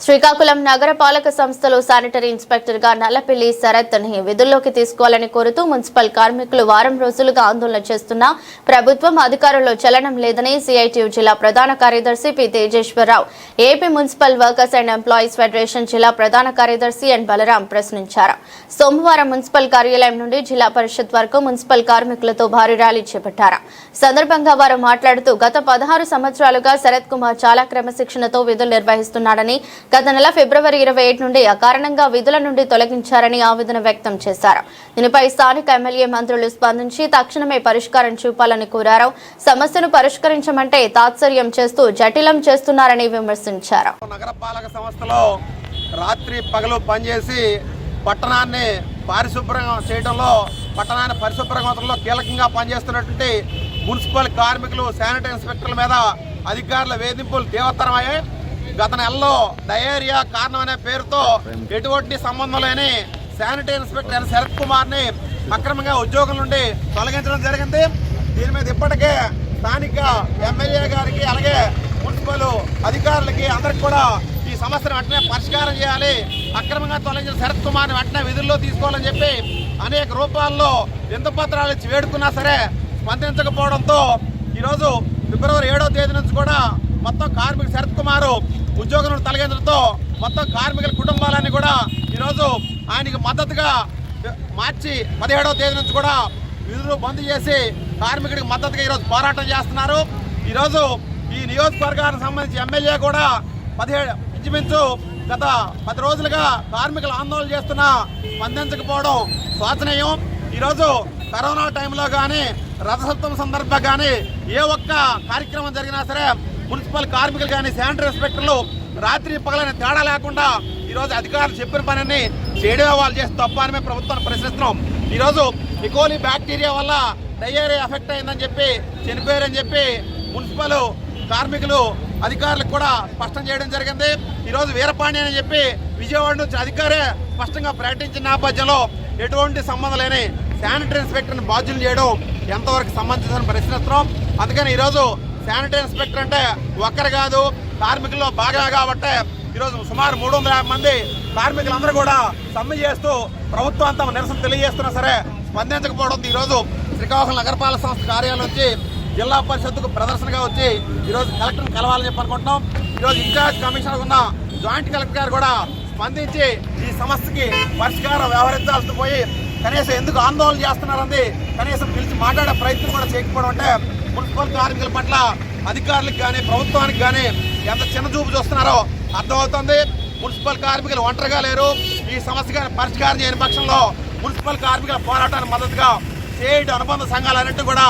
శ్రీకాకుళం నగరపాలక సంస్థలో sanitary inspector గా నల్లపిల్లి శరత్ ని విధుల్లోకి తీసుకోవాలని కోరుతూ మున్సిపల్ కార్మికులు వారం రోజులుగా ఆందోళన చేస్తున్నా ప్రభుత్వం అధికారుల్లో చలనం లేదని సిఐటియు జిల్లా ప్రధాన కార్యదర్శి P Tejeswara Rao, AP municipal workers and employees federation జిల్లా ప్రధాన కార్యదర్శి ఎన్ బలరాం ప్రశ్నించారు. సోమవారం మున్సిపల్ కార్యాలయం నుండి జిల్లా పరిషత్ వరకు మున్సిపల్ కార్మికులతో భారీ ర్యాలీ చేపట్టారు. సందర్భంగా వారు మాట్లాడుతూ గత 16 సంవత్సరాలుగా శరత్ కుమార్ చాలా క్రమశిక్షణతో విధులు నిర్వహిస్తున్నాడని, గత నెల ఫిబ్రవరి 27 నుండి అకారణంగా విధుల నుండి తొలగించారని ఆవేదన వ్యక్తం చేశారు. దీనిపై స్థానిక ఎమ్మెల్యే మంత్రులు స్పందించి తక్షణమే పరిష్కారం చూపాలని కోరారు. సమస్యను పరిష్కరించమంటే తాత్సర్యం చేస్తూ జటిలం చేస్తున్నారని విమర్శించారు. నగరపాలక సంస్థలో రాత్రి పగలు పనిచేసి పట్టణాన్ని పరిశుభ్రంగా చేయడంలో, పట్టణాన్ని పరిశుభ్రంగా కీలకంగా పనిచేస్తున్నటువంటి మున్సిపల్ కార్మికులు, శానిటరీ ఇన్స్పెక్టర్ల మీద అధికారుల వేధింపులు తీవ్రతరమయ్యాయి. గత నెలలో డయేరియా కారణం అనే పేరుతో ఎటువంటి సంబంధం లేని శానిటరీ ఇన్స్పెక్టర్ శరత్ కుమార్ ని అక్రమంగా ఉద్యోగం నుండి తొలగించడం జరిగింది. దీని మీద ఇప్పటికే స్థానిక ఎమ్మెల్యే గారికి, అలాగే మున్సిపల్ అధికారులకి అందరికి కూడా ఈ సమస్యను వెంటనే పరిష్కారం చేయాలి, అక్రమంగా తొలగించిన శరత్ కుమార్ ని వెంటనే విధుల్లో తీసుకోవాలని చెప్పి అనేక రూపాల్లో వింతపత్రాలు ఇచ్చి వేడుకున్నా సరే స్పందించకపోవడంతో ఈరోజు ఫిబ్రవరి 7వ తేదీ నుంచి కూడా మొత్తం కార్మికులు శరత్ కుమార్ ఉద్యోగం నుండి తొలగించడంతో మొత్తం కార్మికుల కుటుంబాలన్నీ కూడా ఈరోజు ఆయనకి మద్దతుగా మార్చి 17వ తేదీ నుంచి కూడా విధులు బంద్ చేసి కార్మికుడికి మద్దతుగా ఈరోజు పోరాటం చేస్తున్నారు. ఈరోజు ఈ నియోజకవర్గానికి సంబంధించి ఎమ్మెల్యే కూడా 17 ఇంచుమించు గత 10 రోజులుగా కార్మికులు ఆందోళన చేస్తున్నా స్పందించకపోవడం శోచనీయం. ఈరోజు కరోనా టైంలో కానీ, రథసప్తమి సందర్భంగా కానీ ఏ ఒక్క కార్యక్రమం జరిగినా సరే మున్సిపల్ కార్మికులు కానీ, శానిటరీ ఇన్స్పెక్టర్లు రాత్రి పగలని తేడా లేకుండా ఈరోజు అధికారులు చెప్పిన పనిని చేయడమే వాళ్ళు చేసి తప్ప అని మేము ప్రభుత్వాన్ని ప్రశ్నిస్తున్నాం. ఈరోజు ఇకోలీ బ్యాక్టీరియా వల్ల డయేరియా ఎఫెక్ట్ అయిందని చెప్పి చనిపోయారని చెప్పి మున్సిపల్ కార్మికులు అధికారులకు కూడా స్పష్టం చేయడం జరిగింది. ఈరోజు వీరపాండ్య అని చెప్పి విజయవాడ నుంచి అధికారే స్పష్టంగా ప్రకటించిన నేపథ్యంలో ఎటువంటి సంబంధం లేని శానిటరీ ఇన్స్పెక్టర్ని బాధ్యులు చేయడం ఎంతవరకు సంబంధించిన ప్రశ్నిస్తున్నాం. అందుకని ఈరోజు శానిటరీ ఇన్స్పెక్టర్ అంటే ఒక్కరు కాదు, కార్మికుల్లో భాగమే కాబట్టి ఈరోజు సుమారు 350 మంది కార్మికులందరూ కూడా సమ్మె చేస్తూ ప్రభుత్వం తమ నిరసన తెలియజేస్తున్నా సరే స్పందించకపోవడంతో ఈరోజు శ్రీకాకుళం నగరపాలక సంస్థ కార్యాలయం నుంచి జిల్లా పరిషత్తుకు ప్రదర్శనగా వచ్చి ఈరోజు కలెక్టర్ని కలవాలని చెప్పి అనుకుంటున్నాం. ఈరోజు ఇన్ఛార్జ్ కమిషనర్ ఉన్న జాయింట్ కలెక్టర్ గారు కూడా స్పందించి ఈ సమస్యకి పరిష్కారం వ్యవహరించాల్సి పోయి కనీసం ఎందుకు ఆందోళన చేస్తున్నారని కనీసం పిలిచి మాట్లాడే ప్రయత్నం కూడా చేయకపోవడం అంటే మున్సిపల్ కార్మికుల పట్ల అధికారులకు కానీ, ప్రభుత్వానికి కానీ ఎంత చిన్న చూపు చూస్తున్నారో అర్థమవుతుంది. మున్సిపల్ కార్మికులు ఒంటరిగా లేరు. ఈ సమస్య పరిష్కారం చేయని పక్షంలో మున్సిపల్ కార్మికుల పోరాటానికి మద్దతుగా స్టేట్ అనుబంధ సంఘాలన్నింటినీ కూడా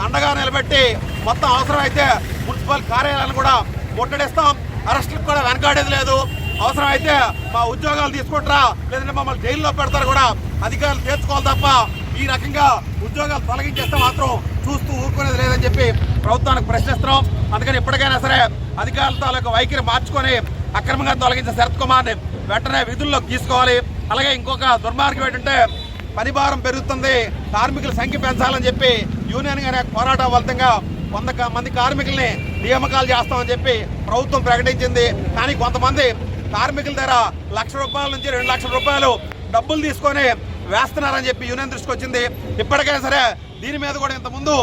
అండగా నిలబెట్టి మొత్తం అవసరమైతే మున్సిపల్ కార్యాలయాలను కూడా ముట్టడిస్తాం. అరెస్టులకు కూడా వెనకాడేది లేదు. అవసరమైతే మా ఉద్యోగాలు తీసుకుంటారా, లేదంటే మమ్మల్ని జైల్లో పెడతారు కూడా అధికారులు తీర్చుకోవాలి తప్ప ఈ రకంగా ఉద్యోగాలు తొలగించేస్తే మాత్రం చూస్తూ ఊరుకునేది లేదని చెప్పి ప్రభుత్వానికి ప్రశ్నిస్తున్నాం. అందుకని ఇప్పటికైనా సరే అధికారుల తాలూకు వైఖరి మార్చుకొని అక్రమంగా తొలగించిన శరత్ కుమార్ని వెంటనే విధుల్లోకి తీసుకోవాలి. అలాగే ఇంకొక దుర్మార్గం ఏంటంటే పని భారం పెరుగుతుంది, కార్మికుల సంఖ్య పెంచాలని చెప్పి యూనియన్ గానే పోరాటం ఫలితంగా 100 మంది కార్మికుల్ని నియామకాలు చేస్తామని చెప్పి ప్రభుత్వం ప్రకటించింది. కానీ కొంతమంది కార్మికుల దగ్గర ₹1,00,000 నుంచి ₹2,00,000 డబ్బులు తీసుకొని వేస్తున్నారని చెప్పి యూనియన్ దృష్టికి వచ్చింది. ఇప్పటికైనా సరే దీని మీద కూడా ఇంతకుముందు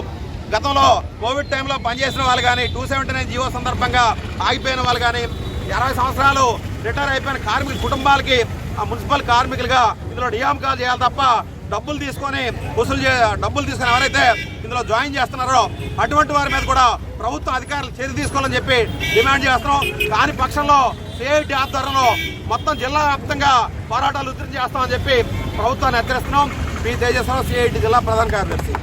గతంలో కోవిడ్ టైంలో పనిచేసిన వాళ్ళు కానీ, 279 జీవో సందర్భంగా ఆగిపోయిన వాళ్ళు కానీ, 20 సంవత్సరాలు రిటైర్ అయిపోయిన కార్మికుల కుటుంబాలకి ఆ మున్సిపల్ కార్మికులుగా ఇందులో నియామకాలు చేయాలి తప్ప డబ్బులు తీసుకొని ఎవరైతే ఇందులో జాయిన్ చేస్తున్నారో అటువంటి వారి మీద కూడా ప్రభుత్వం అధికారులు చర్య తీసుకోవాలని చెప్పి డిమాండ్ చేస్తున్నాం. కాని పక్షంలో సిఐటి ఆధ్వర్యంలో మొత్తం జిల్లా వ్యాప్తంగా పోరాటాలు ఉధృతం చేస్తామని చెప్పి ప్రభుత్వాన్ని హెచ్చరిస్తున్నాం. పి తేజేశ్వరరావు, సిఐటి జిల్లా ప్రధాన కార్యదర్శి.